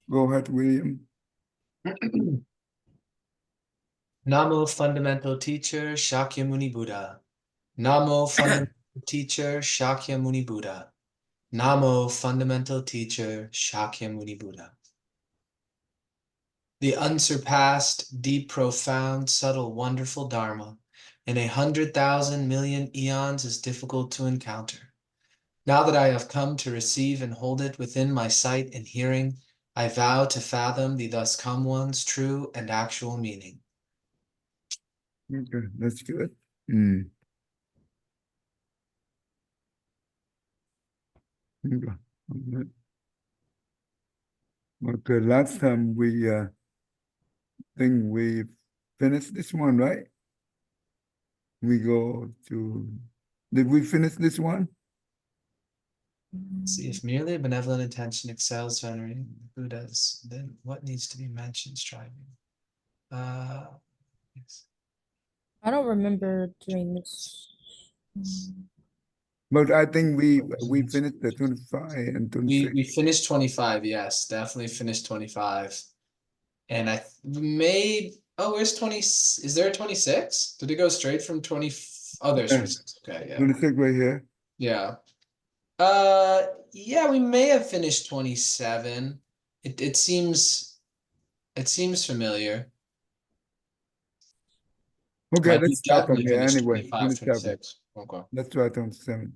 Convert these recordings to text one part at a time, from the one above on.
Go ahead, William. Namo Fundamental Teacher Shakyamuni Buddha. Namo Fundamental Teacher Shakyamuni Buddha. Namo Fundamental Teacher Shakyamuni Buddha. The unsurpassed, deep, profound, subtle, wonderful Dharma in 100,000 million eons is difficult to encounter. Now that I have come to receive and hold it within my sight and hearing, I vow to fathom the thus come one's true and actual meaning. Okay, that's good. Mm. Okay. Okay, last time we think we finished this one, right? We go to, did we finish this one? See, if merely a benevolent intention excels venerating the Buddhas, then what needs to be mentioned striving? Yes. I don't remember doing this. But I think we finished the 25 and 26. We finished 25, yes, definitely finished 25. And I made, oh, where's 20? Is there a 26? Did it go straight from 20? Oh, there's Yeah. 26. Okay, yeah. 26 right here. Yeah. Yeah, we may have finished 27. It seems familiar. Okay, Like we let's start from definitely here finished anyway. 25, 27. 26. Okay. Let's try 27.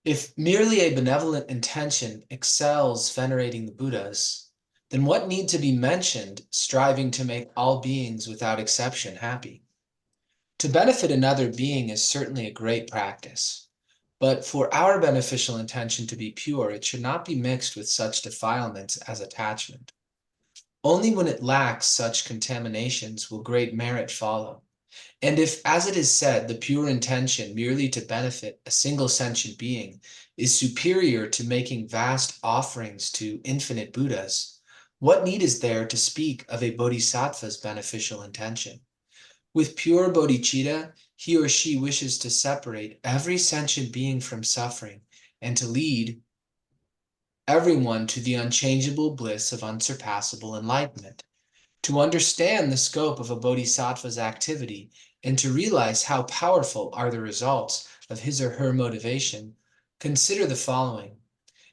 If merely a benevolent intention excels venerating the Buddhas, then what need to be mentioned striving to make all beings without exception happy? To benefit another being is certainly a great practice, but for our beneficial intention to be pure, it should not be mixed with such defilements as attachment. Only when it lacks such contaminations will great merit follow. And if, as it is said, the pure intention merely to benefit a single sentient being is superior to making vast offerings to infinite Buddhas, what need is there to speak of a bodhisattva's beneficial intention? With pure bodhicitta, he or she wishes to separate every sentient being from suffering and to lead everyone to the unchangeable bliss of unsurpassable enlightenment. To understand the scope of a bodhisattva's activity and to realize how powerful are the results of his or her motivation, consider the following.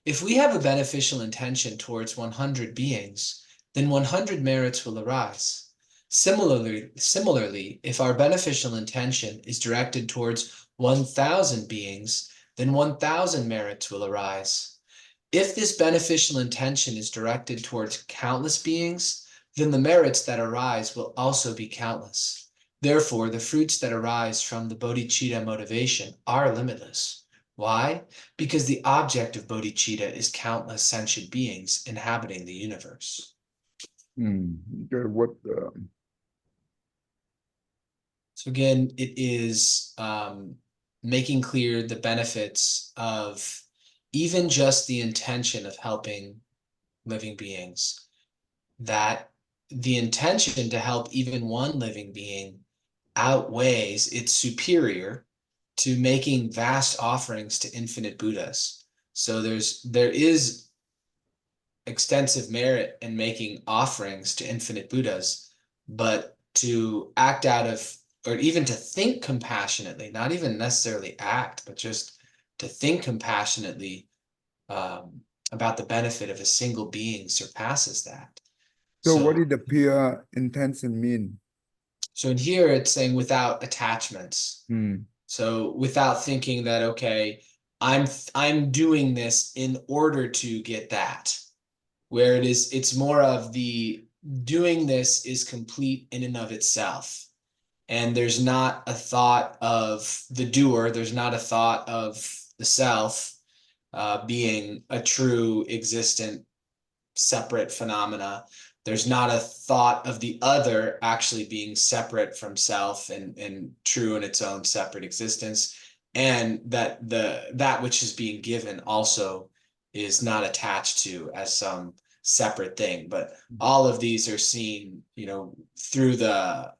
If we have a beneficial intention towards 100 beings, then 100 merits will arise. Similarly, if our beneficial intention is directed towards 1,000 beings, then 1,000 merits will arise. If this beneficial intention is directed towards countless beings, then the merits that arise will also be countless. Therefore, the fruits that arise from the bodhicitta motivation are limitless. Why? Because the object of bodhicitta is countless sentient beings inhabiting the universe. Okay, So again, it is making clear the benefits of even just the intention of helping living beings, that the intention to help even one living being outweighs, it's superior to making vast offerings to infinite Buddhas. So there is extensive merit in making offerings to infinite Buddhas, but to act out of, or even to think compassionately, not even necessarily act, but just to think compassionately about the benefit of a single being surpasses that. So what So, did the pure intention mean? so in here it's saying without attachments. So without thinking that, okay, I'm doing this in order to get that, where it's more of the doing this is complete in and of itself. And there's not a thought of the doer, there's not a thought of the self being a true existent separate phenomena. There's not a thought of the other actually being separate from self and true in its own separate existence. And that that which is being given also is not attached to as some separate thing. But all of these are seen, through the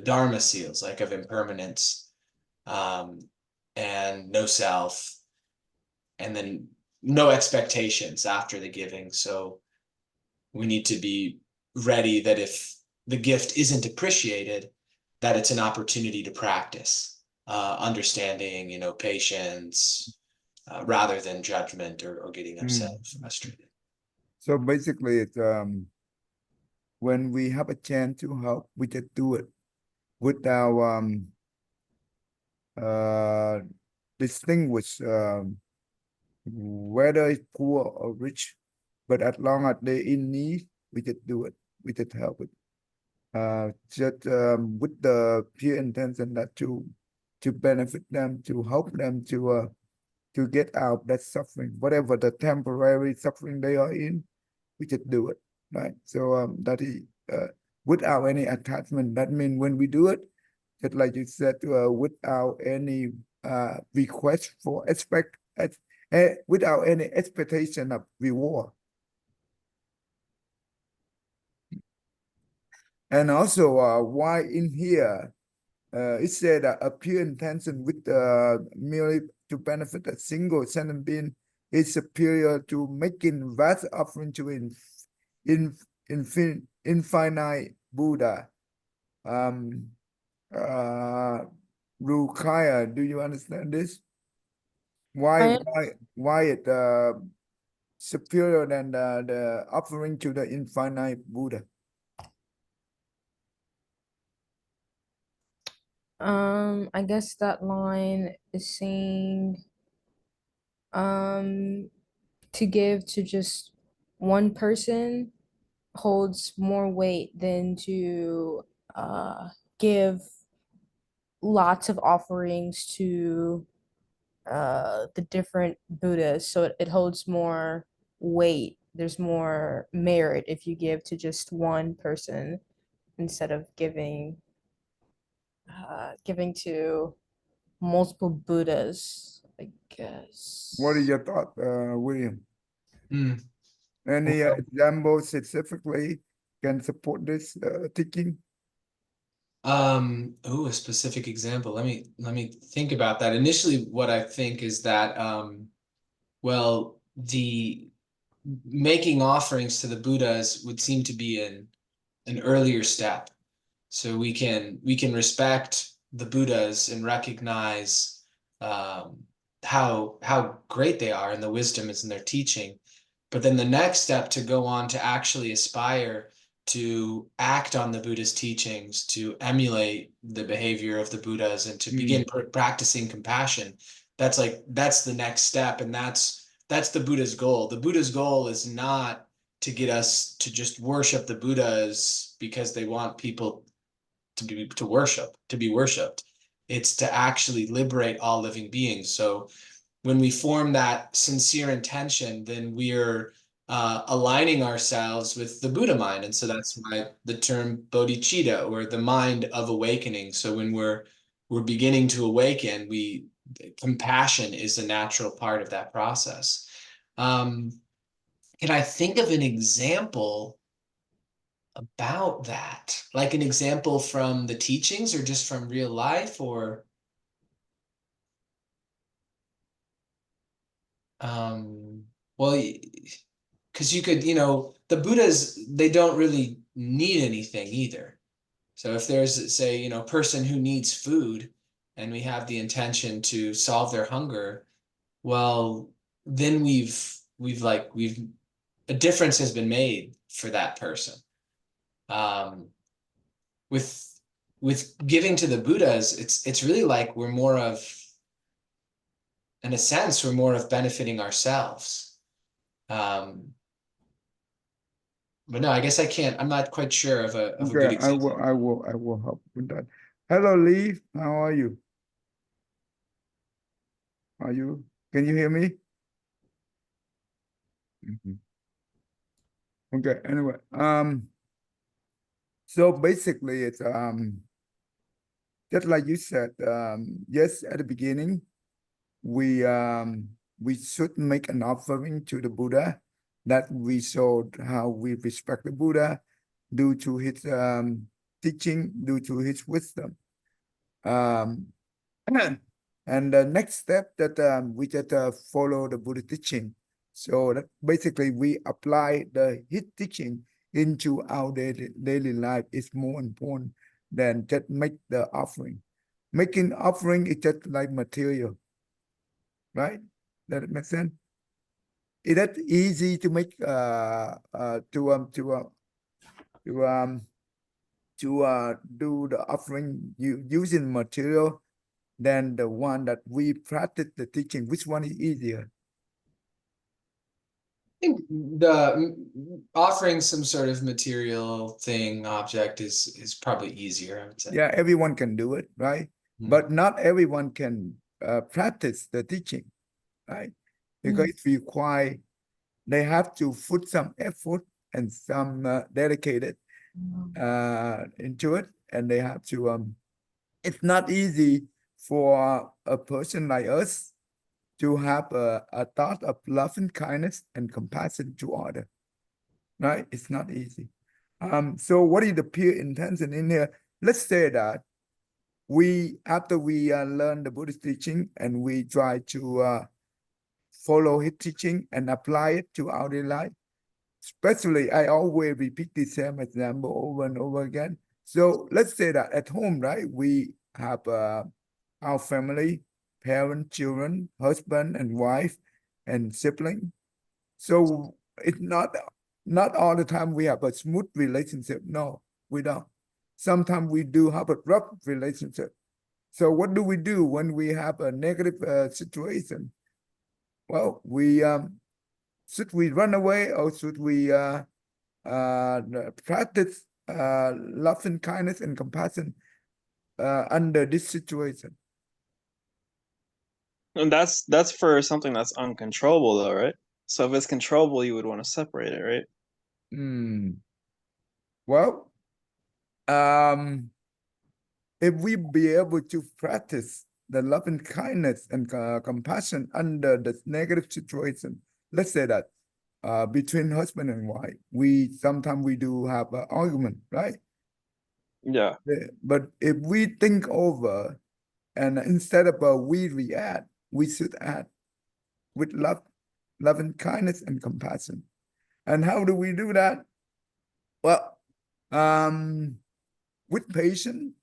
Dharma seals, like of impermanence, and no self, and then no expectations after the giving. So we need to be ready that if the gift isn't appreciated, that it's an opportunity to practice understanding, patience, rather than judgment or getting upset or frustrated. So basically, it's when we have a chance to help, we just do it without uh distinguish whether it's poor or rich, but as long as they're in need, we just do it. We just help it. Just with the pure intention that to benefit them, to help them to get out that suffering, whatever the temporary suffering they are in, we just do it, right? So that is without any attachment. That means when we do it, just like you said, without any request for without any expectation of reward. And also, why in here, it said a pure intention with merely to benefit a single sentient being is superior to making vast offering to infinite Buddha. Rukaya, do you understand this? I Why it superior than the offering to the infinite Buddha? I guess that line is saying to give to just one person holds more weight than to give lots of offerings to the different Buddhas. So it holds more weight. There's more merit if you give to just one person instead of giving to multiple Buddhas, I What is guess. your thought, William? Mm. Any Well, examples specifically can support this teaching? a specific example. Let me think about that. Initially, what I think is that well, the making offerings to the Buddhas would seem to be an earlier step. So we can respect the Buddhas and recognize how great they are and the wisdom is in their teaching. But then the next step to go on to actually aspire to act on the Buddha's teachings, to emulate the behavior of the Buddhas, and to begin practicing compassion. That's the next step, and that's the Buddha's goal. The Buddha's goal is not to get us to just worship the Buddhas because they want people to worship, to be worshipped. It's to actually liberate all living beings. So when we form that sincere intention, then we're aligning ourselves with the Buddha mind. And so that's why the term Bodhicitta, or the mind of awakening. So when we're beginning to awaken, compassion is a natural part of that process. Can I think of an example about that? Like an example from the teachings or just from real life, or well, because you could, the Buddhas, they don't really need anything either. So if there's, say, a person who needs food and we have the intention to solve their hunger, well, then a difference has been made for that person. With giving to the Buddhas, it's really like we're more of, in a sense, we're more of benefiting ourselves. But no, I guess I'm not quite sure of a good Okay, example. I will help with that. Hello, Lee. How are you? Can you hear me? Mhm. Okay, anyway, so basically it's just like you said, yes, at the beginning, we should make an offering to the Buddha that we showed how we respect the Buddha due to his teaching, due to his wisdom. And the next step that we just follow the Buddha teaching So that basically we apply his teaching into our daily life is more important than just make the offering. Making offering is just like material, right? That makes sense. Is that easy to make to do the offering using material than the one that we practice the teaching? Which one is easier? I think the offering some sort of material thing, object is probably easier, I would say. Yeah, everyone can do it, right? Mm. But not everyone can practice the teaching, right? Because it require they have to put some effort and some dedicated into it, and they have to. It's not easy for a person like us to have a thought of love and kindness and compassion to other, right? It's not easy. So what is the pure intention in here? Let's say that after we learn the Buddhist teaching and we try to follow his teaching and apply it to our daily life. Especially, I always repeat the same example over and over again. So let's say that at home, right, we have our family, parents, children, husband and wife, and sibling. So it's not all the time we have a smooth relationship. No, we don't. Sometimes we do have a rough relationship. So what do we do when we have a negative situation? Well, should we run away or should we practice love and kindness and compassion under this situation? And that's for something that's uncontrollable though, right? So if it's controllable, you would want to separate it, right? Well, if we be able to practice the love and kindness and compassion under the negative situation, let's say that between husband and wife, sometimes we do have an argument, right? Yeah. But if we think over and instead of we react, we should act with love and kindness and compassion. And how do we do that? Well, with patience,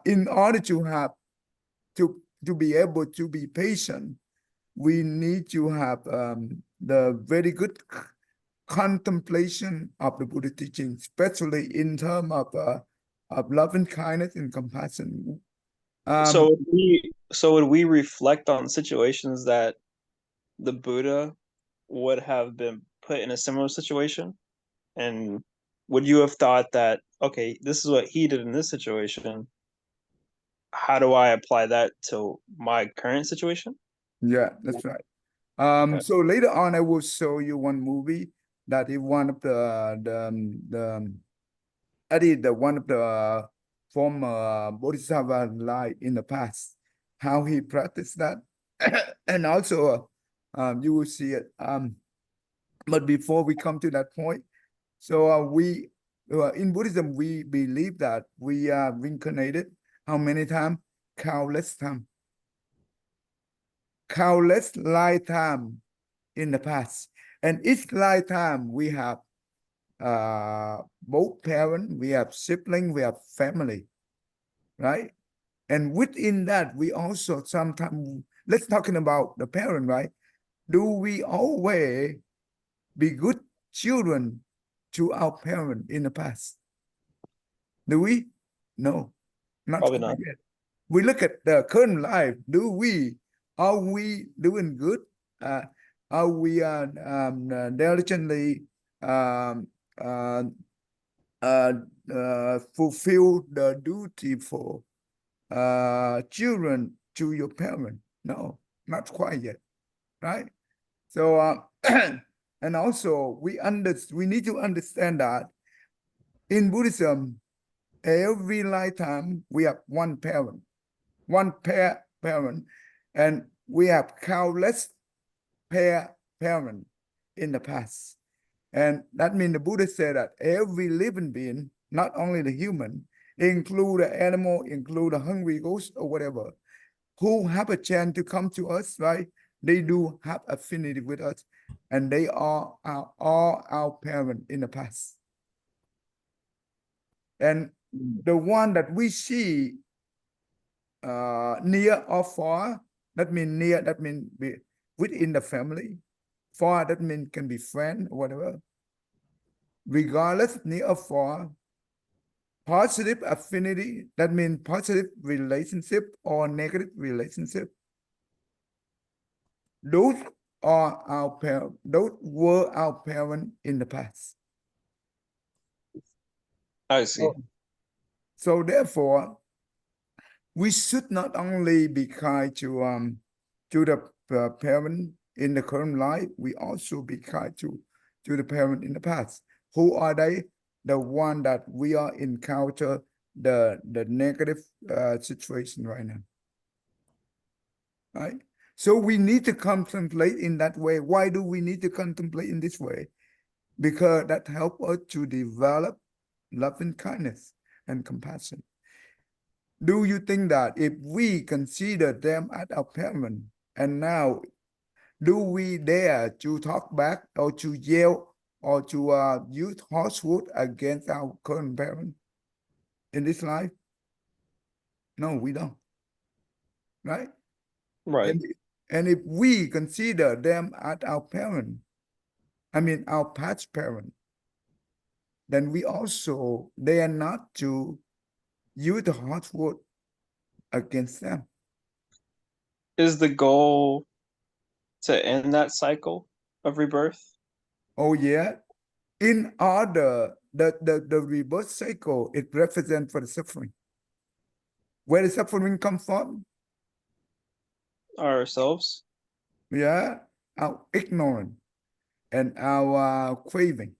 in order to have to be able to be patient, we need to have the very good contemplation of the Buddha teaching, especially in terms of love and kindness and compassion. So would we reflect on situations that the Buddha would have been put in a similar situation? And would you have thought that, okay, this is what he did in this situation, how do I apply that to my current situation? Yeah, that's right. Okay. So later on, I will show you one movie that is one of one of the former Bodhisattva life in the past, how he practiced that, and also you will see it. But before we come to that point, so we in Buddhism we believe that we are reincarnated how many times? Countless times. Countless lifetime in the past, and each lifetime we have both parents, we have sibling, we have family, right? And within that, we also sometimes, let's talking about the parent, right? Do we always be good children to our parent in the past? Do we? No, not Probably not. yet. We look at the current life. Are we doing good? Are we diligently fulfill the duty for children to your parent? No, not quite yet, right? So and also we need to understand that in Buddhism, every lifetime we have one parent, parent, and we have countless parent in the past. And that means the Buddha said that every living being, not only the human, include the animal, include a hungry ghost or whatever, who have a chance to come to us, right? they do have affinity with us, and they are all our parents in the past. And the one that we see near or far, that means near, that means within the family. Far, that means can be friend or whatever. Regardless, near or far. Positive affinity, that means positive relationship or negative relationship. Those are our parents. Those were our parents in the past. I see. So therefore, we should not only be kind to the parent in the current life, we also be kind to the parent in the past. Who are they? The one that we are encounter the negative situation right now. Right? So we need to contemplate in that way. Why do we need to contemplate in this way? Because that helps us to develop love and kindness and compassion. Do you think that if we consider them as our parents, and now do we dare to talk back or to yell or to use harsh words against our current parents in this life? No, we don't. Right? Right. And if we consider them as our parents, I mean our past parents, then we also dare not to use the harsh word against them. Is the goal to end that cycle of rebirth? Oh yeah. In order, the rebirth cycle, it represents for the suffering. Where the suffering comes from? Ourselves? Yeah, our ignorance and our craving.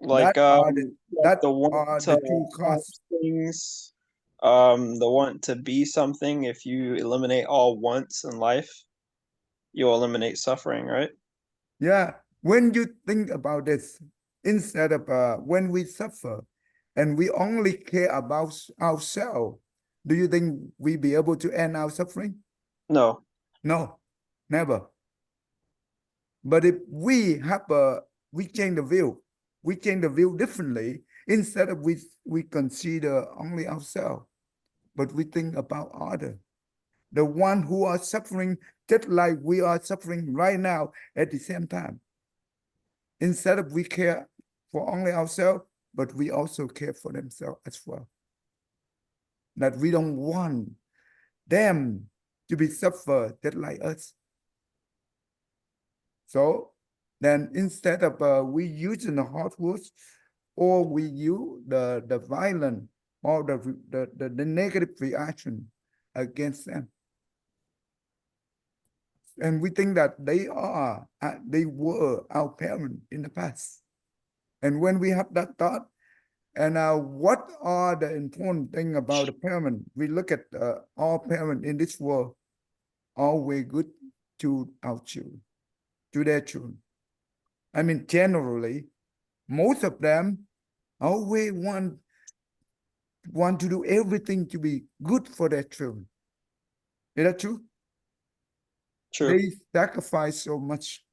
Like, That the want are to the two have causes. things, the want to be something. If you eliminate all wants in life, you'll eliminate suffering, right? Yeah, when you think about this, instead of when we suffer and we only care about ourselves, do you think we be able to end our suffering? No. No, never. But if we have we change the view differently. Instead of we consider only ourselves, but we think about others, the one who are suffering just like we are suffering right now at the same time. Instead of we care for only ourselves, but we also care for themselves as well. That we don't want them to be suffer just like us. So then instead of we using the hard words, or we use the violent or the negative reaction against them. And we think that they were our parents in the past. And when we have that thought, and what are the important thing about the parent? We look at all parents in this world, always good to our children, to their children. I mean, generally, most of them always want to do everything to be good for their children. Is that true? True. They sacrifice so much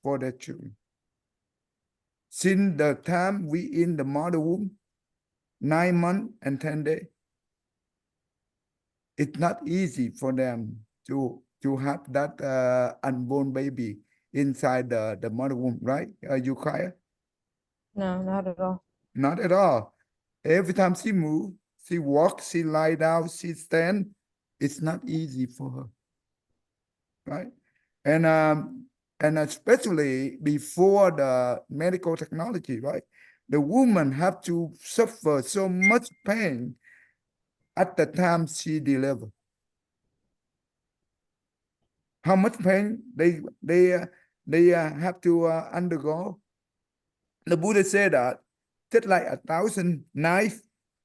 for their children. Since the time we in the mother womb, 9 months and 10 days, it's not easy for them to have that unborn baby inside the mother womb, right? You cry? No, not at all. Not at all. Every time she move, she walk, she lie down, she stand, it's not easy for her, right? And especially before the medical technology, right? The woman have to suffer so much pain at the time she deliver. How much pain they have to undergo? The Buddha said that just like 1,000 knives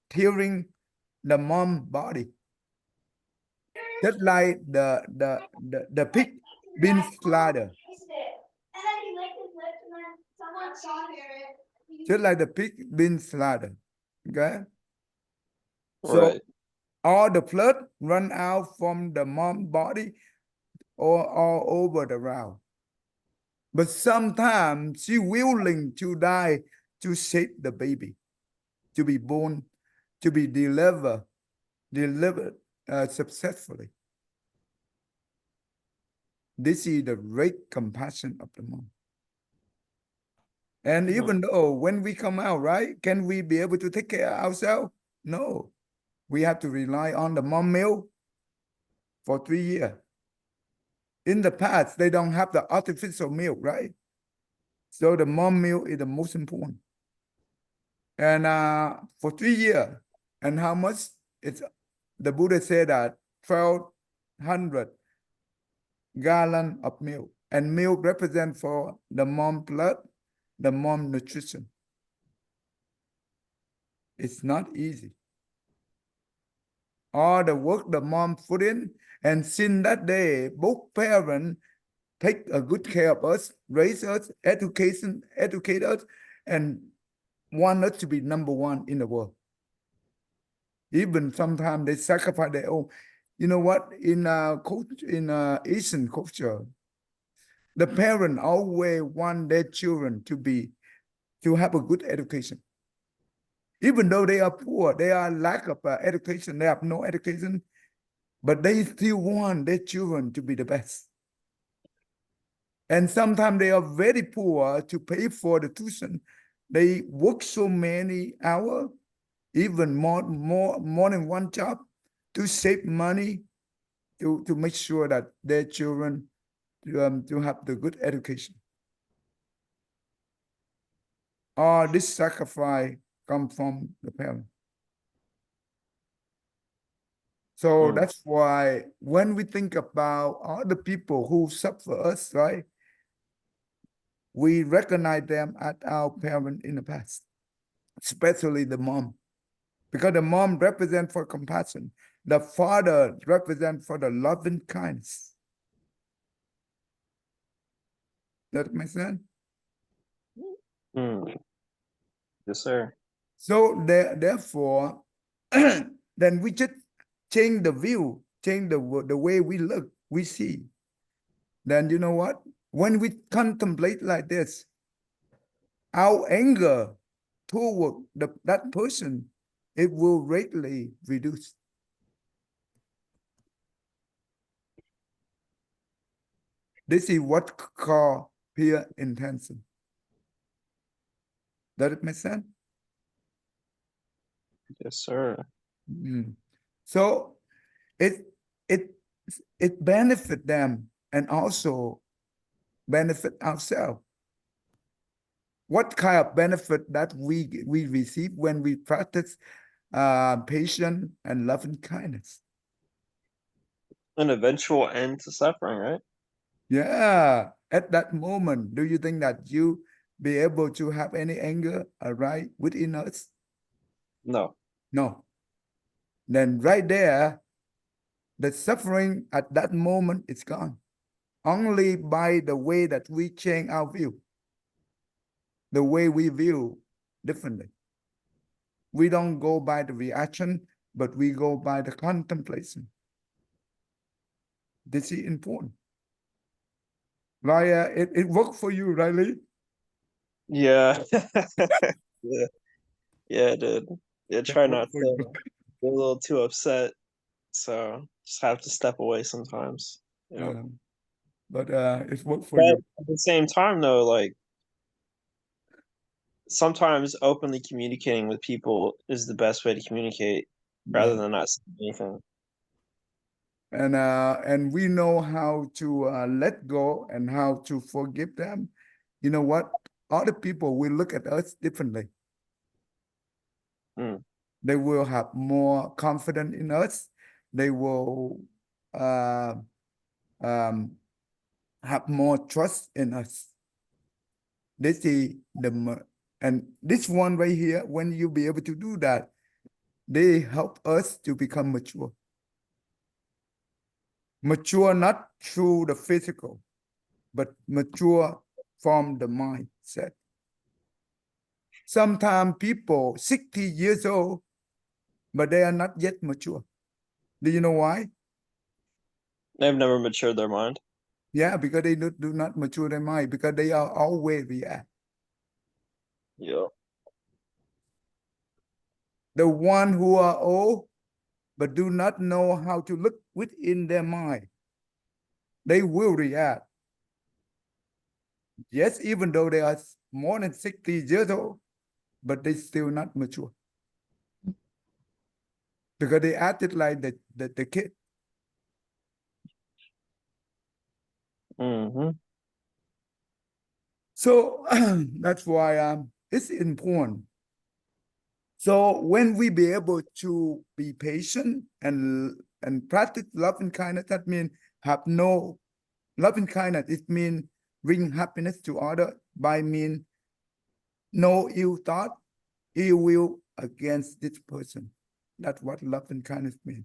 tearing the mom body, just like the pig being slaughtered, just like the pig being slaughtered. Okay, so Right. all the blood run out from the mom body. all over the world. But sometimes she willing to die to save the baby, to be born, to be delivered successfully. This is the great compassion of the mom. And even though when we come out, right, can we be able to take care of ourselves? No. We have to rely on the mom milk for 3 years. In the past, they don't have the artificial milk, right? So the mom milk is the most important. And for 3 years, and how much? It's the Buddha said that 1,200 gallon of milk. And milk represents for the mom blood, the mom nutrition. It's not easy. All the work the mom put in, and since that day, both parents take a good care of us, raise us, educate us, and want us to be number one in the world. Even sometimes they sacrifice their own. You know what? In Asian culture, the parent always want their children to have a good education. Even though they are poor, they are lack of education, they have no education, but they still want their children to be the best. And sometimes they are very poor to pay for the tuition. They work so many hours, even more than one job, to save money to make sure that their children to have the good education. All this sacrifice comes from the parent. So that's why when we think about all the people who suffer us, right, we recognize them as our parent in the past, especially the mom, because the mom represents for compassion. The father represents for the loving kindness. That makes sense? Yes, sir. So therefore, then we just change the view, change the way we look, we see. Then you know what? When we contemplate like this, our anger toward that person, it will greatly reduce. This is what called pure intention. Does it make sense? Yes, sir. So it benefit them and also benefit ourselves. What kind of benefit that we receive when we practice patience and loving kindness? An eventual end to suffering, right? Yeah. At that moment, do you think that you be able to have any anger arise within us? No. No. Then right there, the suffering at that moment is gone. Only by the way that we change our view, the way we view differently. We don't go by the reaction, but we go by the contemplation. This is important. Like it worked for you, right, Lee? Yeah. Yeah. Yeah, it did. Yeah, try not to get a little too upset. So just have to step away sometimes. Yeah. But it's worked for you. At the same time though, like sometimes openly communicating with people is the best way to communicate rather than not saying anything. And we know how to let go and how to forgive them. You know what? Other people will look at us differently. They will have more confidence in us. They will have more trust in us. This is and this one right here, when you be able to do that, they help us to become mature. Mature not through the physical, but mature from the mindset. Sometimes people 60 years old, but they are not yet mature. Do you know why? They've never matured their mind. Yeah, because they do not mature their mind, because they are always react. Yeah. The one who are old but do not know how to look within their mind, they will react. Yes, even though they are more than 60 years old, but they still not mature. Because they acted like the kid. Mm-hmm. So that's why it's important. So when we be able to be patient and practice love and kindness, that means have no love and kindness. It means bring happiness to other by mean no ill thought, ill will against this person. That's what love and kindness mean.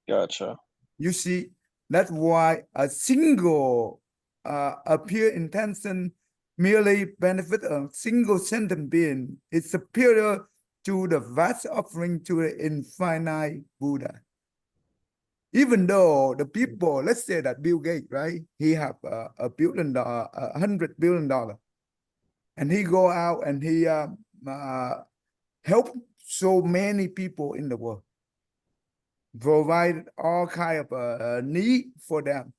Gotcha. You see, that's why a single a pure intention merely benefit a single sentient being is superior to the vast offering to the infinite Buddha. Even though the people, let's say that Bill Gates, right? He have $1 billion, $100 billion, and he go out and he help so many people in the world, provide all kind of need for them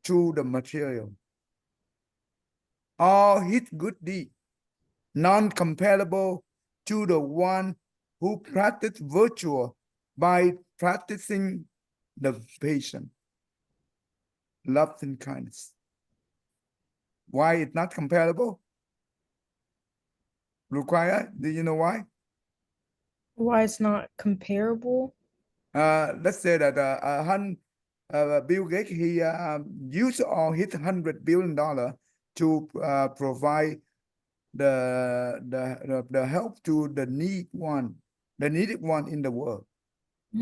through the material. All his good deed, non-comparable to the one who practiced virtue by practicing the patience, love, and kindness. Why it's not comparable? Rukwaya, do you know why? Why it's not comparable? Let's say that Bill Gates, he used all his $100 billion to provide the help to the needed one in the world.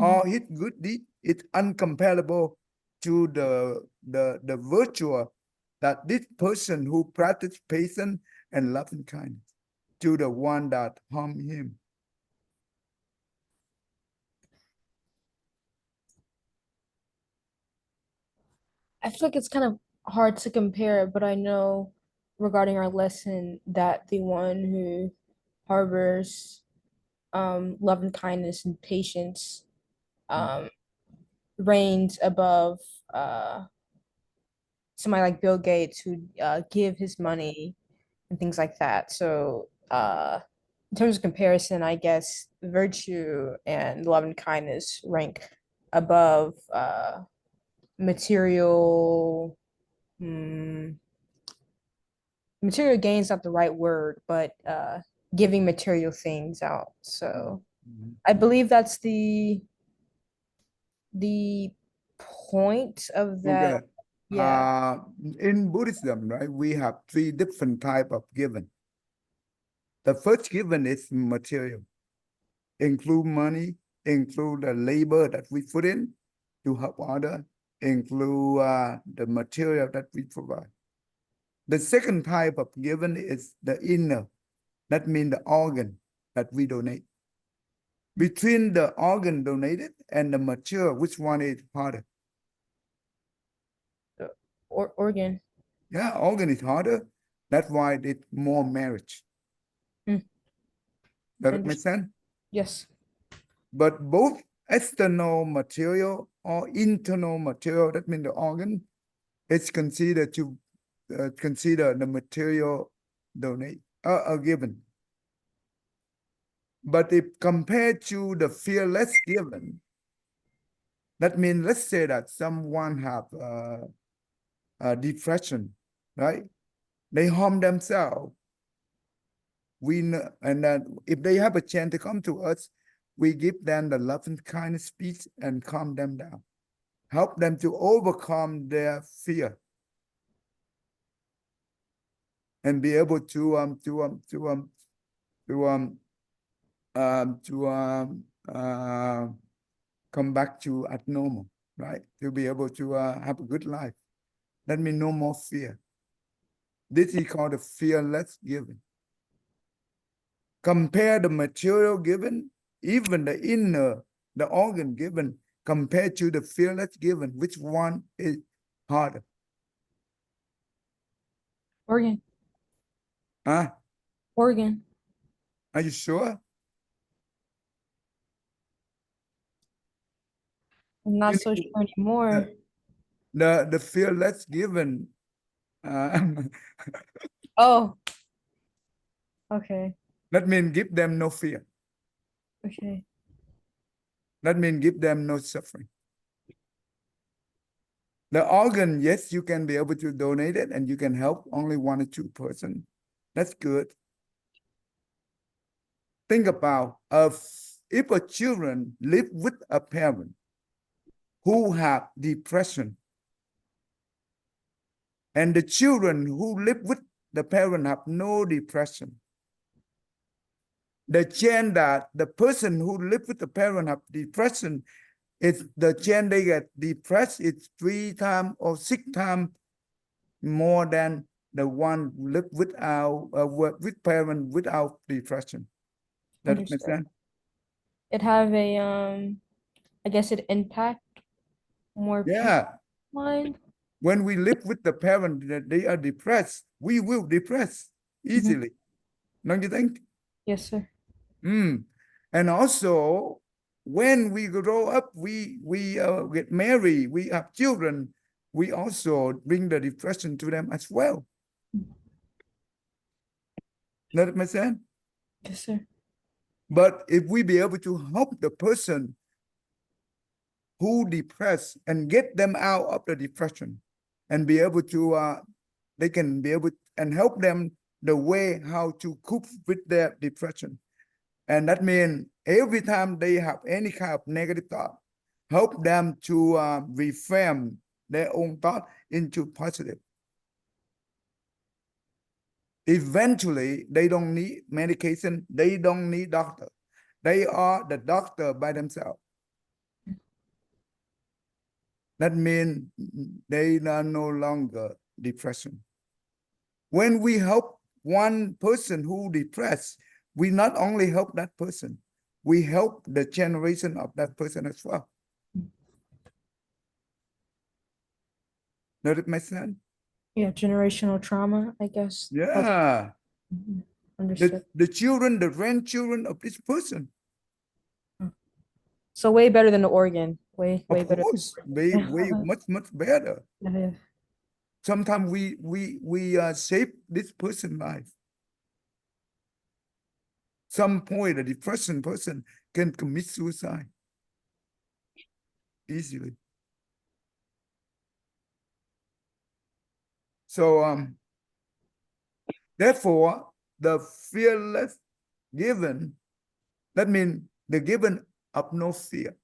All his good deed is uncomparable to the virtue that this person who practiced patience and love and kindness to the one that harmed him. I feel like it's kind of hard to compare, but I know regarding our lesson that the one who harbors love and kindness and patience reigns above somebody like Bill Gates who give his money and things like that. So in terms of comparison, I guess virtue and love and kindness rank above material. Material gain is not the right word, but giving material things out. So I believe that's the point of that. Okay. Yeah. In Buddhism, right, we have 3 different type of given. The first given is material, include money, include the labor that we put in to help other, include the material that we provide. The second type of given is the inner, that means the organ that we donate. Between the organ donated and the material, which one is harder? Organ. Yeah, organ is harder. That's why it's more marriage. Does it make sense? Yes. But both external material or internal material, that means the organ, it's considered to consider the material donate given. But if compared to the fearless given, that means let's say that someone have depression, right? They harm themselves. We know, and then if they have a chance to come to us, we give them the love and kindness speech and calm them down, help them to overcome their fear, and be able to come back to at normal, right? To be able to have a good life. That means no more fear. This is called the fearless giving. Compare the material given, even the inner, the organ given, compared to the fearless given, which one is harder? Organ. Huh? Organ. Are you sure? I'm not You so know, sure anymore. the fearless given, Oh. Okay. that means give them no fear. Okay. That means give them no suffering. The organ, yes, you can be able to donate it and you can help only 1 or 2 person. That's good. Think about if a children live with a parent who have depression, and the children who live with the parent have no depression, the chance that the person who live with the parent have depression, it's the chance they get depressed, it's 3 times or 6 times more than the one who live without with parent without depression. That makes Understood. sense? It have a I guess it impact more peace Yeah. of mind. When we live with the parent that they are depressed, we will depress easily. Don't you think? Yes, sir. And also, when we grow up, we get married, we have children, we also bring the depression to them as well. That makes sense? Yes, sir. But if we be able to help the person who depressed and get them out of the depression and be able to, they can be able and help them the way how to cope with their depression. And that means every time they have any kind of negative thought, help them to reframe their own thought into positive. Eventually, they don't need medication. They don't need doctor. They are the doctor by themselves. That means they are no longer depression. When we help one person who depressed, we not only help that person, we help the generation of that person as well. Does it make sense? Yeah, generational trauma, I guess. Yeah. Understood. The children, the grandchildren of this person. So way better than the organ. Way Of better. course, way much better. Yeah. Sometimes we save this person's life. Some point a depression person can commit suicide easily. So therefore, the fearless given, that means the given of no fear.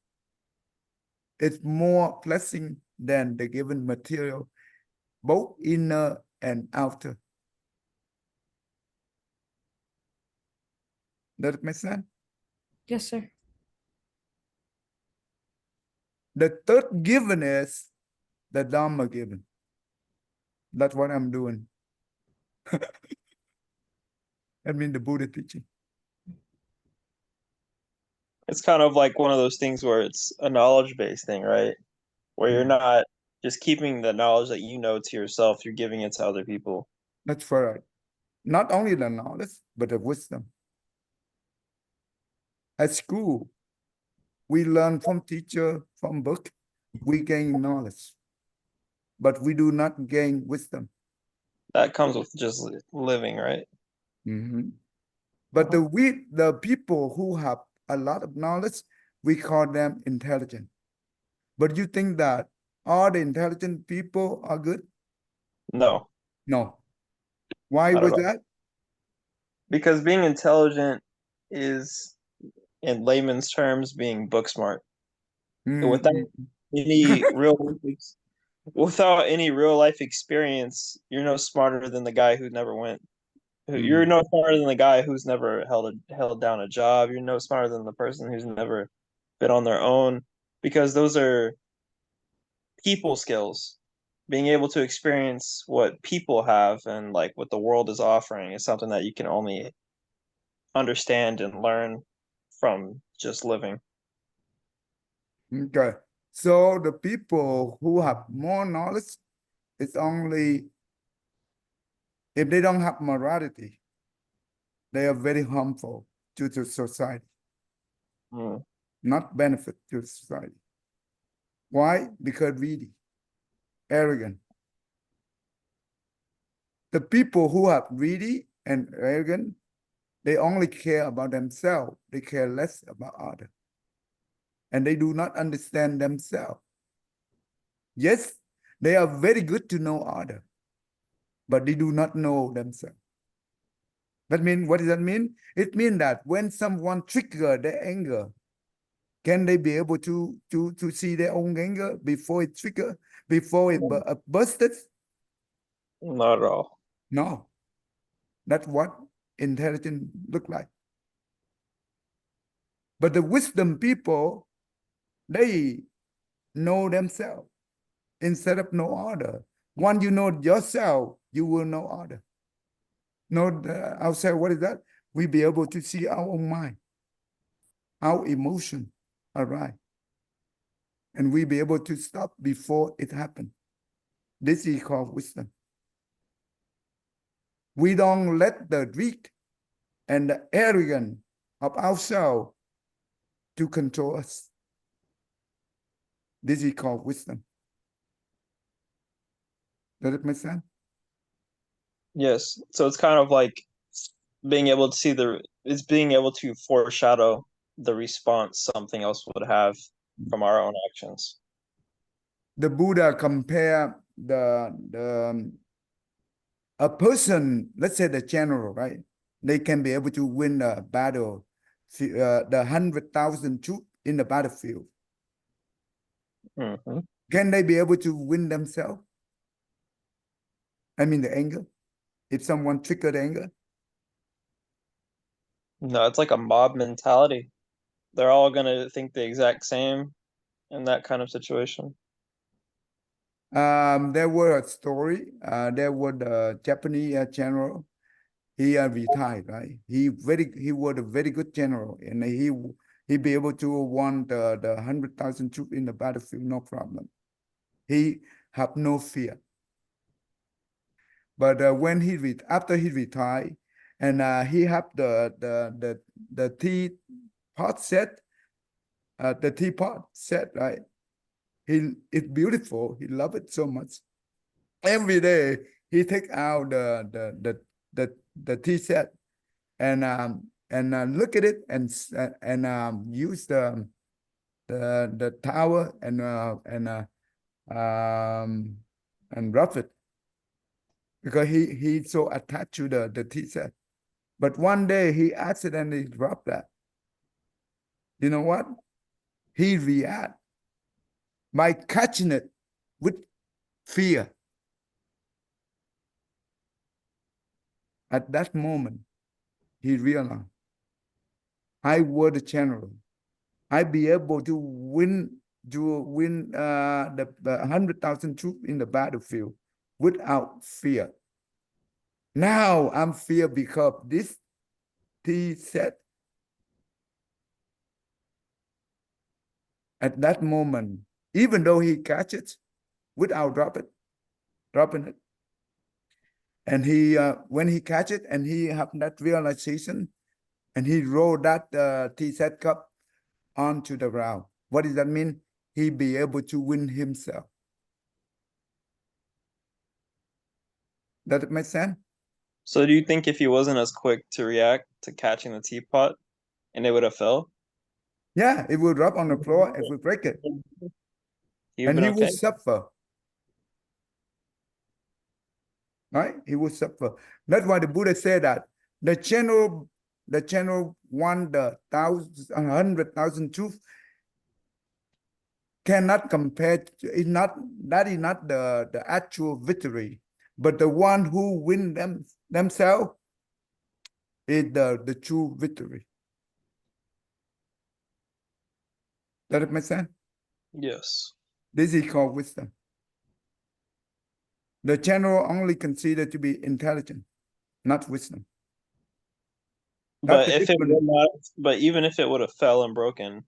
It's more blessing than the given material, both inner and outer. Does it make sense? Yes, sir. The third given is the Dharma given. That's what I'm doing. I mean the Buddha teaching. It's kind of like one of those things where it's a knowledge-based thing, right? Where you're not just keeping the knowledge that you know to yourself, you're giving it to other people. That's right. Not only the knowledge, but the wisdom. At school, we learn from teacher, from book, we gain knowledge, but we do not gain wisdom. That comes with just living, right? But the people who have a lot of knowledge, we call them intelligent. But you think that all the intelligent people are good? No, No. Why not at was all. that? Because being intelligent is, in layman's terms, being book smart. Without any without any real life experience, you're no smarter than the guy who never went. You're no smarter than the guy who's never held down a job. You're no smarter than the person who's never been on their own, because those are people skills. Being able to experience what people have and like what the world is offering is something that you can only understand and learn from just living. Okay. So the people who have more knowledge, it's only if they don't have morality, they are very harmful to the society, Mm. not benefit to society. Why? Because greedy, arrogant. The people who are greedy and arrogant, they only care about themselves. They care less about others. And they do not understand themselves. Yes, they are very good to know others, but they do not know themselves. That means, what does that mean? It means that when someone trigger their anger, can they be able to see their own anger before it trigger, before it bursted? Not at all. No. That's what intelligence look like. But the wisdom people, they know themselves instead of know other. Once you know yourself, you will know other. Know outside, what is that? We be able to see our own mind, our emotion arise. And we be able to stop before it happens. This is called wisdom. We don't let the greed and the arrogance of ourselves to control us. This is called wisdom. Does it make sense? Yes. So it's kind of like being able to see it's being able to foreshadow the response something else would have from our own actions. The Buddha compare a person, let's say the general, right? They can be able to win a battle, the 100,000 troops in the battlefield. Mm-hmm. Can they be able to win themselves? I mean, the anger. If someone triggered anger, No, it's like a mob mentality. They're all gonna think the exact same in that kind of situation. there were a story. There was a Japanese general. He retired, right? He was a very good general, and he be able to won the 100,000 troops in the battlefield, no problem. He have no fear. But when after he retired, and he have the teapot set, the teapot set, right? It's beautiful. He love it so much. Every day he take out the tea set and look at it and use the towel and rough it because he's so attached to the tea set. But one day he accidentally dropped that. You know what? He react by catching it with fear. At that moment, he realized, I was the general. I be able to win the 100,000 troops in the battlefield without fear. Now I'm fear because this T set. At that moment, even though he catch it without dropping it, and he when he catch it and he have that realization, and he roll that tea set cup onto the ground. What does that mean? He be able to win himself. Does it make sense? So do you think if he wasn't as quick to react to catching the teapot and it would have fell? Yeah, it will drop on the floor if we break it. He would And been he okay. will suffer. Right? He will suffer. That's why the Buddha said that the general won the 100,000 truth cannot compare. That is not the actual victory, but the one who win themselves is the true victory. Does it make sense? Yes. This is called wisdom. The general only considered to be intelligent, not wisdom. But if it would not, but even if it would have fell and broken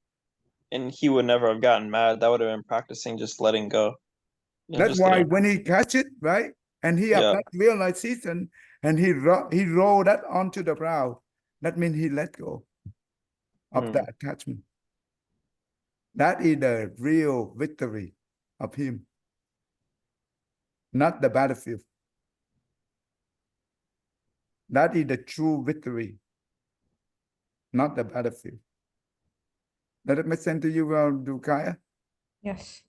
and he would never have gotten mad. That would have been practicing just letting go. That's just why getting, when he catch it, right, and he have yeah. that realization, and he roll that onto the ground, that means he let go of the attachment. That is the real victory of him, not the battlefield. That is the true victory, not the battlefield. Does it make sense to you, Dukaya? Yes.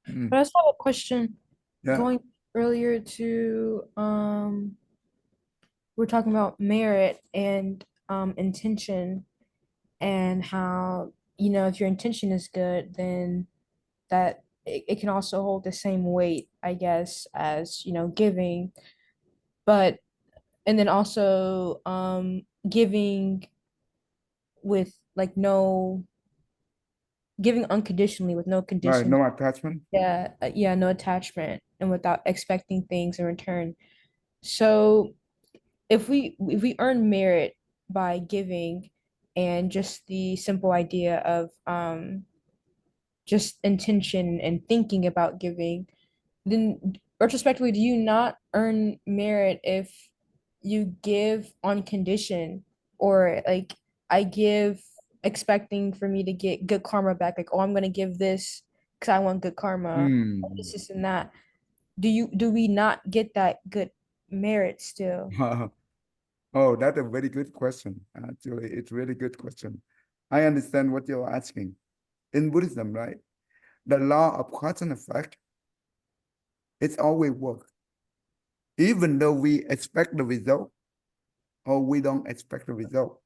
Mm. But I also have a question Yeah. going earlier to we're talking about merit and intention, and how, you know, if your intention is good, then that it can also hold the same weight, I guess, as, you know, giving. But and then also giving with like no giving unconditionally with no Right, conditions. no attachment. Yeah, yeah, no attachment and without expecting things in return. So if we earn merit by giving, and just the simple idea of just intention and thinking about giving, then retrospectively, do you not earn merit if you give on condition, or like I give expecting for me to get good karma back, like, oh, I'm gonna give this because I want good karma, this and that. Do we not get that good merit still? Oh, that's a very good question. Actually, it's a really good question. I understand what you're asking. In Buddhism, right, the law of cause and effect, it's always work. Even though we expect the result or we don't expect the result,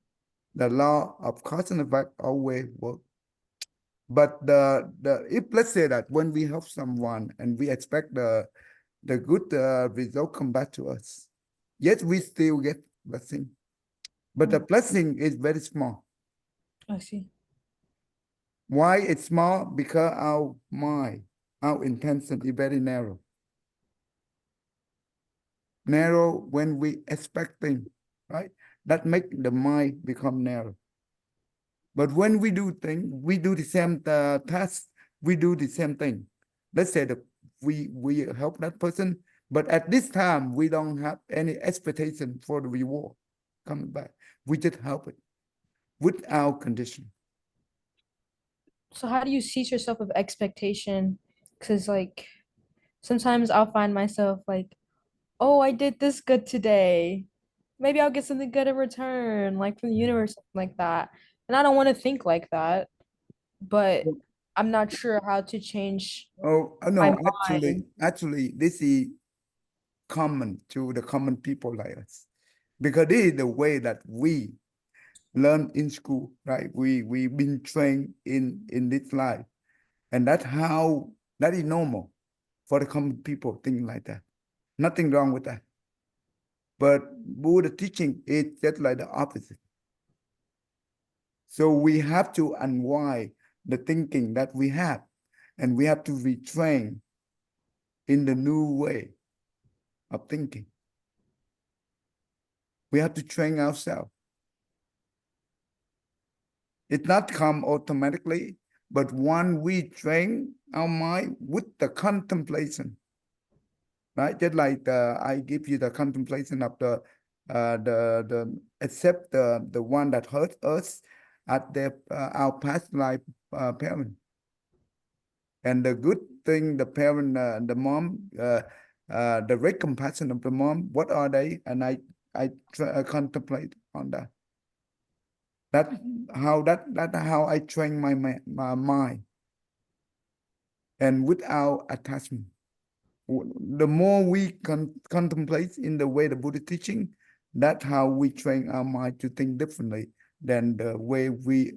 the law of cause and effect always work. But if let's say that when we help someone and we expect the good result come back to us, yet we still get blessing. But the blessing is very small. I see. Why it's small? Because our mind, our intention is very narrow. Narrow when we expecting, right? That make the mind become narrow. But when we do things, we do the same task, we do the same thing. Let's say that we help that person, but at this time we don't have any expectation for the reward coming back. We just help it without condition. So how do you cease yourself of expectation? Because like sometimes I'll find myself like, oh, I did this good today. Maybe I'll get something good in return, like from the universe, something like that. And I don't want to think like that, but I'm not sure how to change Oh my no, mind. actually, this is common to the common people like us, because this is the way that we learn in school, right? We've been trained in this life, and that is normal for the common people thinking like that. Nothing wrong with that. But Buddha teaching is just like the opposite. So we have to unwind the thinking that we have, and we have to retrain in the new way of thinking. We have to train ourselves. It not come automatically, but when we train our mind with the contemplation, right? Just like I give you the contemplation of the accept the one that hurt us at our past life parent, and the good thing the parent, the mom, the great compassion of the mom. What are they? And I contemplate on that. That's how I train my mind, and without attachment. The more we contemplate in the way the Buddha teaching, that's how we train our mind to think differently than the way we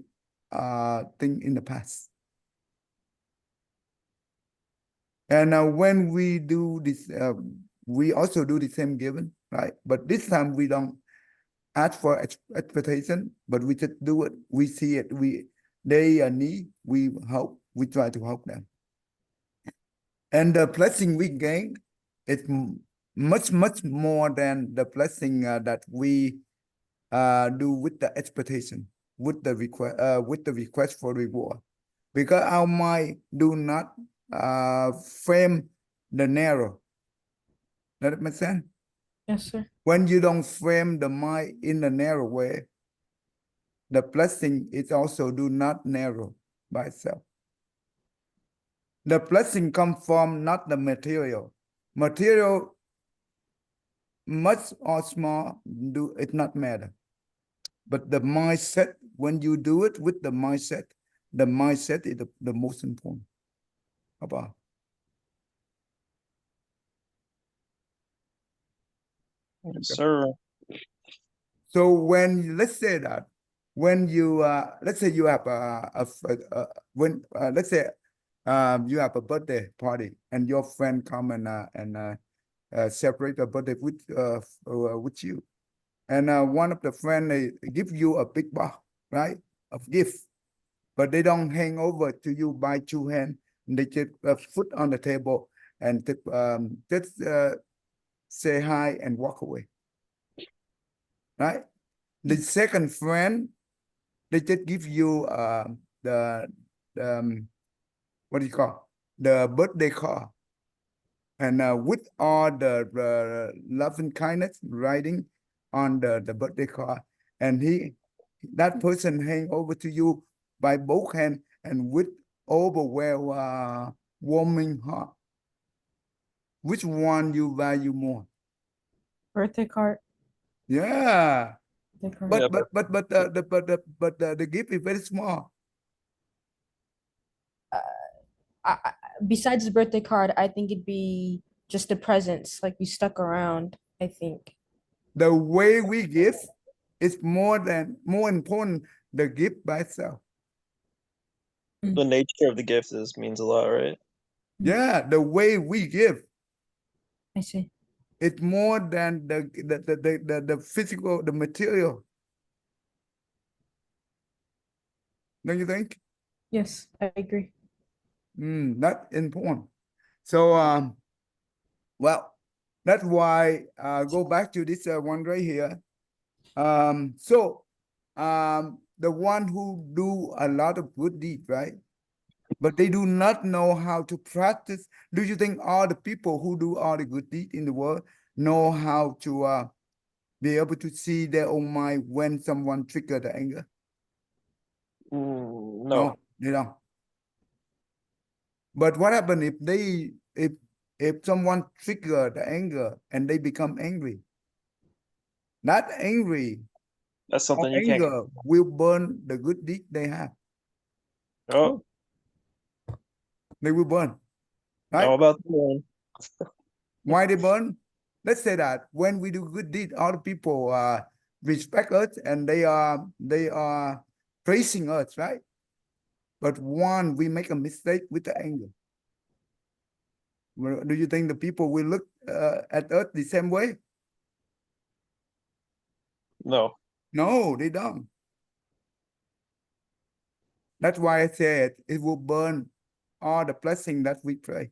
think in the past. And when we do this, we also do the same giving, right? But this time we don't ask for expectation, but we just do it. We see it. They need. We help. We try to help them. And the blessing we gain is much more than the blessing that we do with the expectation, with the request for reward. because our mind do not frame the narrow. Does that make sense? Yes, sir. When you don't frame the mind in a narrow way, the blessing is also do not narrow by itself. The blessing comes from not the material. Material, much or small, do it not matter. But the mindset, when you do it with the mindset is the most important about. Yes, sir. So when let's say that when you let's say you have when let's say you have a birthday party and your friend come and celebrate a birthday with you, and one of the friend they give you a big box, right, of gift, but they don't hang over to you by two hands. They just put on the table and just say hi and walk away, right? The second friend, they just give you the what do you call the birthday card, and with all the love and kindness writing on the birthday card, and that person hang over to you by both hands and with overwhelming warming heart. Which one you value more? Birthday card. Yeah, Birthday card. but Yeah, the gift is very small. Besides the birthday card, I think it'd be just the presents, like you stuck around, I think. The way we give is more important the gift by itself. the nature of the gift means a lot, right? Yeah, the way we give, I see. it's more than the physical, the material. Don't you think? Yes, I agree. That's important. So well, that's why go back to this one right here. So the one who do a lot of good deeds, right? But they do not know how to practice. Do you think all the people who do all the good deeds in the world know how to be able to see their own mind when someone trigger the anger? No. No, they don't. But what happens if someone trigger the anger and they become angry? That angry That's or something you can't. anger will burn the good deed they have. Oh, They will burn, right? how about that one? Why they burn? Let's say that when we do good deed, other people respect us and they are praising us, right? But one, we make a mistake with the anger. Well, do you think the people will look at us the same way? No. No, they don't. That's why I said it will burn all the blessing that we pray.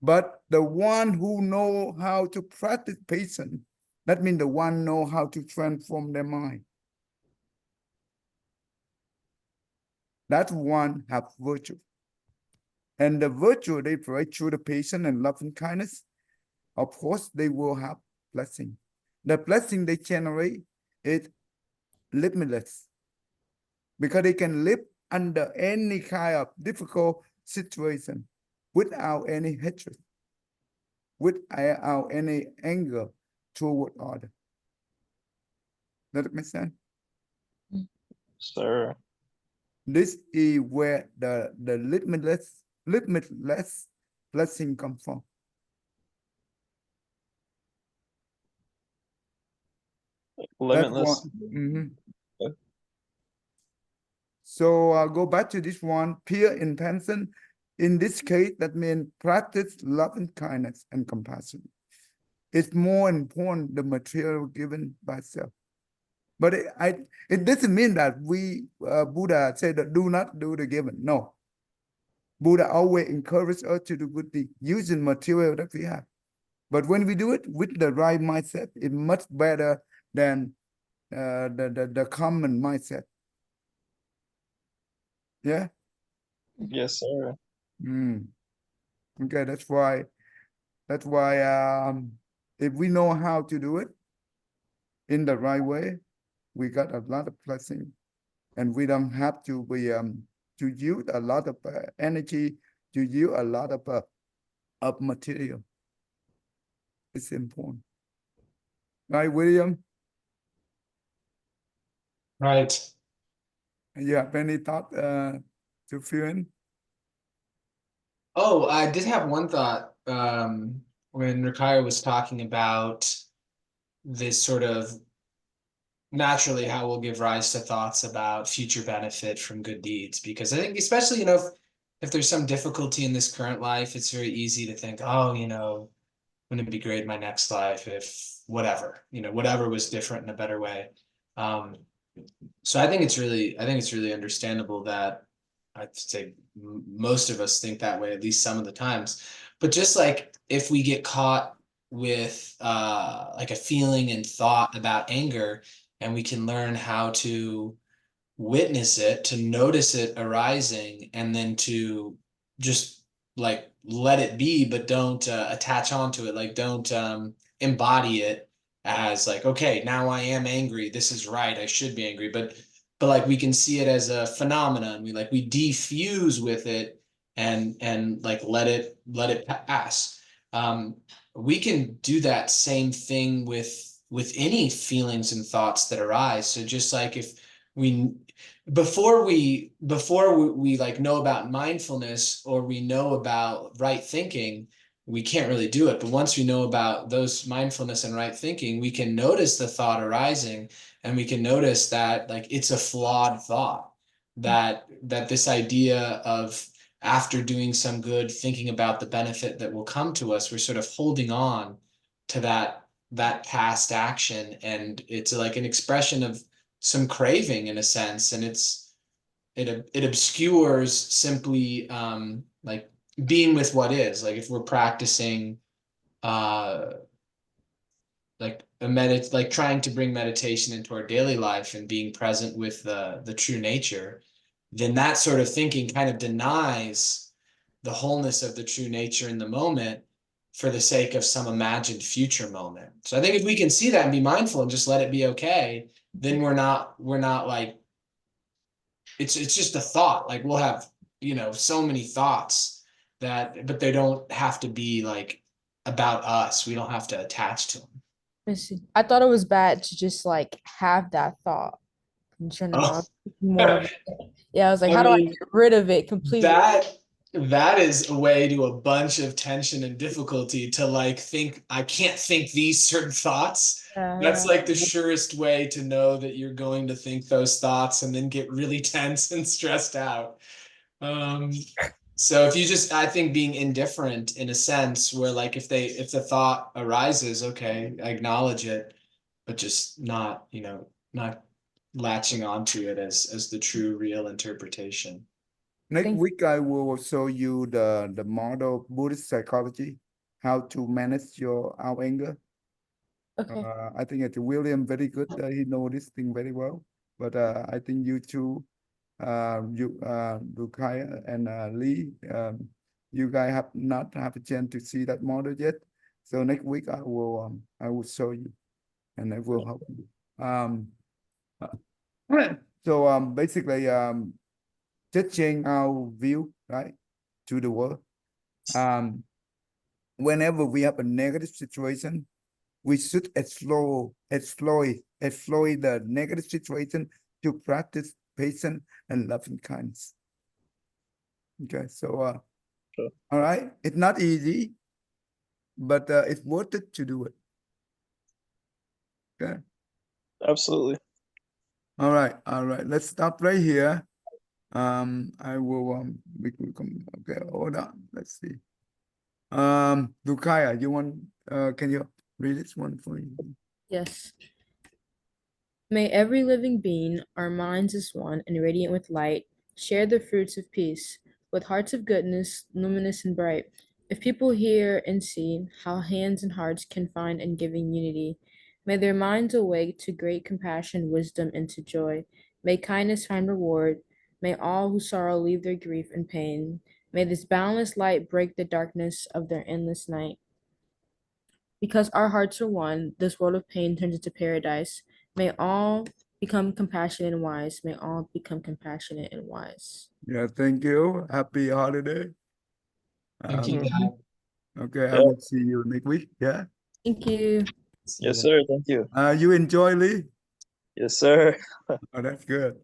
But the one who know how to practice patience, that means the one know how to transform their mind. That one have virtue. And the virtue they pray through the patience and love and kindness, of course, they will have blessing. The blessing they generate is limitless because they can live under any kind of difficult situation without any hatred, without any anger toward others. Does that make sense? Sir. This is where the limitless blessing comes from. Limitless. Okay. So I'll go back to this one, pure intention. In this case, that means practice love and kindness and compassion. It's more important the material given by self. But it doesn't mean that we, Buddha said that do not do the given. No. Buddha always encouraged us to do good deeds using material that we have. But when we do it with the right mindset, it's much better than the common mindset. Yeah. Yes, sir. Mm. Okay, that's why if we know how to do it in the right way, we got a lot of blessing, and we don't have to be to use a lot of energy, to use a lot of material. It's important, right, William? Right. You have any thought to fill in? Oh, I did have one thought when Rikaya was talking about this sort of naturally how we'll give rise to thoughts about future benefit from good deeds. Because I think, especially, if there's some difficulty in this current life, it's very easy to think, oh, wouldn't it be great in my next life if whatever, whatever was different in a better way. Um, so I think it's really understandable that I'd say most of us think that way, at least some of the times. But just like if we get caught with like a feeling and thought about anger, and we can learn how to witness it, to notice it arising, and then to just like let it be, but don't attach onto it, like don't embody it as like, okay, now I am angry, this is right, I should be angry, but like we can see it as a phenomenon, we defuse with it and like let it pass. We can do that same thing with any feelings and thoughts that arise. So just like if we before we like know about mindfulness or we know about right thinking, we can't really do it. But once we know about those mindfulness and right thinking, we can notice the thought arising, and we can notice that like it's a flawed thought, that this idea of after doing some good, thinking about the benefit that will come to us, we're sort of holding on to that past action, and it's like an expression of some craving in a sense, and it obscures simply like being with what is. Like if we're practicing uh like trying to bring meditation into our daily life and being present with the true nature, then that sort of thinking kind of denies the wholeness of the true nature in the moment for the sake of some imagined future moment. So I think if we can see that and be mindful and just let it be okay, then we're not like it's just a thought. Like we'll have, so many thoughts but they don't have to be like about us. We don't have to attach to them. I see. I thought it was bad to just like have that thought in Oh, general. More of yeah, I was like, I how do I mean, get rid of it completely? that is a way to a bunch of tension and difficulty to like think I can't think these certain thoughts. Yeah, That's yeah. like the surest way to know that you're going to think those thoughts and then get really tense and stressed out. Um, so if you just, I think being indifferent in a sense where like if the thought arises, okay, I acknowledge it, but just not latching onto it as the true real interpretation. Next Thank week, I will show you the model of Buddhist psychology, how to manage our anger. okay. I think it's William very good. He know this thing very well. But I think you two, Rukaya and Lee, you guys have not have a chance to see that model yet. So next week I will show you, and I will help you. So basically just change our view, right, to the world. Whenever we have a negative situation, we should exploit the negative situation to practice patience and loving kindness. Okay, so Sure. all right, it's not easy, but it's worth it to do it. Okay, Absolutely. all right, all right. Let's stop right here. I will we will come. Okay, hold on. Let's see. Lukaya, you want? Can you read this one for me? Yes. May every living being, our minds as one and radiant with light, share the fruits of peace, with hearts of goodness, luminous and bright. If people hear and see how hands and hearts can find in giving unity, may their minds awake to great compassion, wisdom, and to joy. May kindness find reward, May all who sorrow leave their grief and pain. May this boundless light break the darkness of their endless night. Because our hearts are one, this world of pain turns into paradise. May all become compassionate and wise. May all become compassionate and wise. Yeah, thank you. Happy holiday. Thank you, Um, Dad. okay, I Yeah. will see you next week. Yeah. Thank you. See you Yes, then. sir. Thank you. You enjoy, Lee? Yes, sir. Oh, that's good.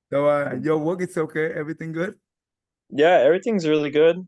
So your work is okay? Everything good? Yeah, everything's really good.